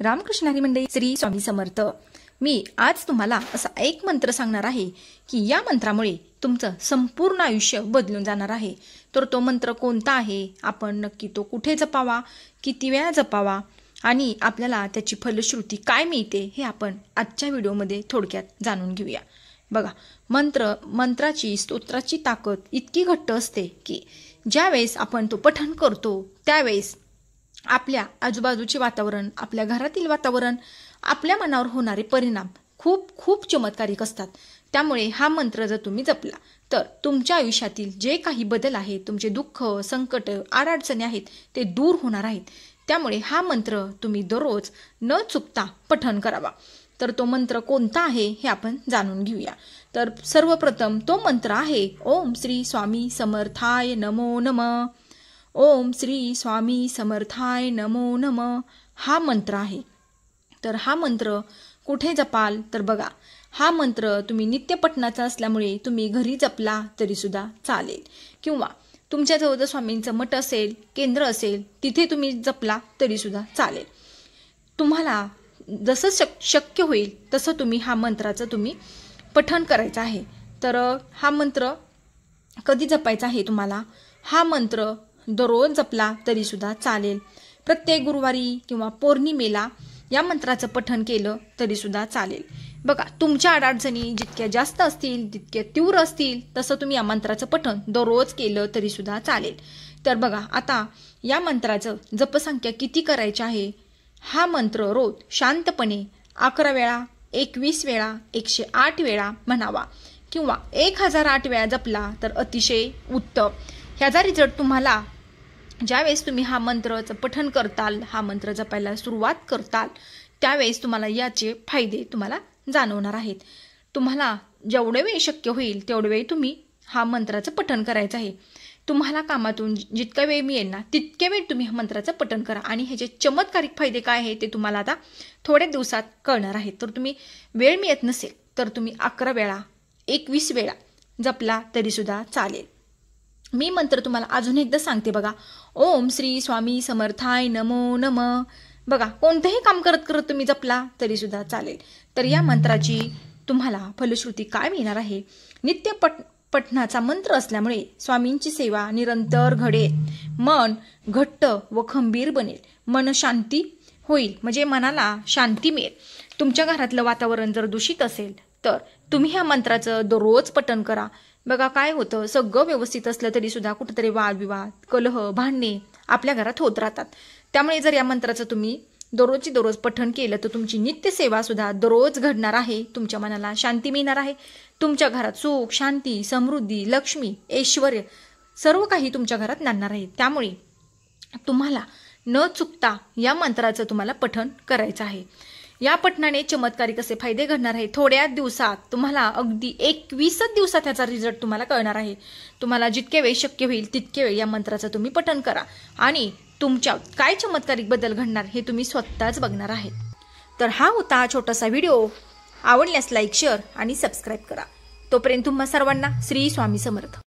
रामकृष्ण हरी मंडळी, श्री स्वामी समर्थ। मी आज तुम्हाला असा एक मंत्र सांगणार आहे की या मंत्रामुळे तुमचं संपूर्ण आयुष्य बदलून जाणार आहे। तर तो मंत्र कोणता आहे, आपण नक्की तो कुठे जपावा, किती वेळा जपावा आणि आपल्याला त्याची फलश्रुती काय मिळते हे आपण आजच्या व्हिडिओमध्ये थोडक्यात जाणून घेऊया। बघा, मंत्राची स्तोत्राची ताकद इतकी घट्ट असते की ज्यावेळेस आपण तो पठण करतो त्यावेळेस आपल्या आजूबाजूचे वातावरण, आपल्या घरातील वातावरण, आपल्या मनावर होणारे परिणाम खूप खूप चमत्कारिक असतात। त्यामुळे हा मंत्र जर तुम्ही जपला तर तुमच्या आयुष्यातील जे काही बदल आहेत, तुमचे दुःख, संकट, अडचणी आहेत ते दूर होणार आहेत। त्यामुळे हा मंत्र तुम्ही दररोज न चुकता पठण करावा। तर तो मंत्र कोणता आहे हे आपण जाणून घेऊया। तर सर्वप्रथम तो मंत्र आहे ओम श्री स्वामी समर्थाय नमो नमः। ओम श्री स्वामी समर्थाय नमो नमः हा मंत्र आहे। तर हा मंत्र कुठे जपाल तर बघा, हा मंत्र तुम्ही नित्य पठणाचा असल्यामुळे तुम्ही घरी जपला तरी सुद्धा चालेल, किंवा तुमच्याजवळ जर स्वामींचं मठ असेल, केंद्र असेल, तिथे तुम्ही जपला तरी सुद्धा चालेल। तुम्हाला जसं शक्य होईल तसं तुम्ही हा मंत्राचं तुम्ही पठण करायचं आहे। तर हा मंत्र कधी जपायचा आहे तुम्हाला, हा मंत्र दररोज जपला तरी सुद्धा चालेल। प्रत्येक गुरुवारी किंवा पौर्णिमेला या मंत्राचं पठण केलं तरी सुद्धा चालेल। बघा, तुमच्या अडचणी जितक्या जास्त असतील, तितक्या तीव्र असतील, तसं तुम्ही या मंत्राचं पठण दररोज केलं तरी सुद्धा चालेल। तर बघा, आता या मंत्राचं जपसंख्या किती करायची आहे, हा मंत्र रोज शांतपणे 11 वेळा, 21 वेळा, 108 वेळा म्हणावा, किंवा 1008 वेळा जपला तर अतिशय उत्तम। ह्याचा रिझल्ट तुम्हाला ज्यावेळेस तुम्ही हा मंत्राचं पठण करताल, हा मंत्र जपायला सुरुवात करताल, त्यावेळेस तुम्हाला याचे फायदे तुम्हाला जाणवणार आहेत। तुम्हाला जेवढे वेळ शक्य होईल तेवढे वेळ तुम्ही हा मंत्राचं पठण करायचं आहे। तुम्हाला कामातून जितका वेळ मिळेल ना तितके वेळ तुम्ही हा मंत्राचं पठण करा, आणि ह्याचे चमत्कारिक फायदे काय आहे ते तुम्हाला आता थोड्या दिवसात कळणार आहेत। तर तुम्ही वेळ मिळत नसेल तर तुम्ही 11 वेळा, 21 वेळा जपला तरी सुद्धा चालेल। मी मंत्र तुम्हाला अजून एकदा सांगते बघा, ओम श्री स्वामी समर्थाय नमो नमः। बघा, कोणतेही काम करत करत तुम्ही जपला तरी सुद्धा चालेल। तर या मंत्राची तुम्हाला फलश्रुती काय मिळणार आहे, नित्य पठणाचा मंत्र असल्यामुळे स्वामींची सेवा निरंतर घडेल, मन घट्ट व खंबीर बनेल, मन शांती होईल, म्हणजे मनाला शांती मिळेल। तुमच्या घरातलं वातावरण जर दूषित असेल तर तुम्ही ह्या मंत्राचं दररोज पठण करा। बघा, काय होतं, सगळं व्यवस्थित असलं तरी सुद्धा कुठेतरी वादविवाद, कलह, भांडणे आपल्या घरात होत राहतात। त्यामुळे जर या मंत्राचं तुम्ही दररोजची दररोज पठण केलं तर तुमची नित्य सेवा सुद्धा दररोज घडणार आहे, तुमच्या मनाला शांती मिळणार आहे, तुमच्या घरात सुख, शांती, समृद्धी, लक्ष्मी, ऐश्वर्य सर्व काही तुमच्या घरात नांदणार आहे। त्यामुळे तुम्हाला न चुकता या मंत्राचं तुम्हाला पठण करायचं आहे। या पठणाने चमत्कारिक असे फायदे घडणार आहेत। थोड्या दिवसात तुम्हाला अगदी 21 दिवसात त्याचा रिझल्ट तुम्हाला कळणार आहे। तुम्हाला जितके वेळ शक्य होईल तितके वेळ या मंत्राचं तुम्ही पठण करा, आणि तुमच्या काय चमत्कारिक बदल घडणार हे तुम्ही स्वतःच बघणार आहे। तर हा होता छोटासा व्हिडिओ। आवडल्यास लाईक, शेअर आणि सबस्क्राईब करा। तोपर्यंत तुम्हा सर्वांना श्री स्वामी समर्थ।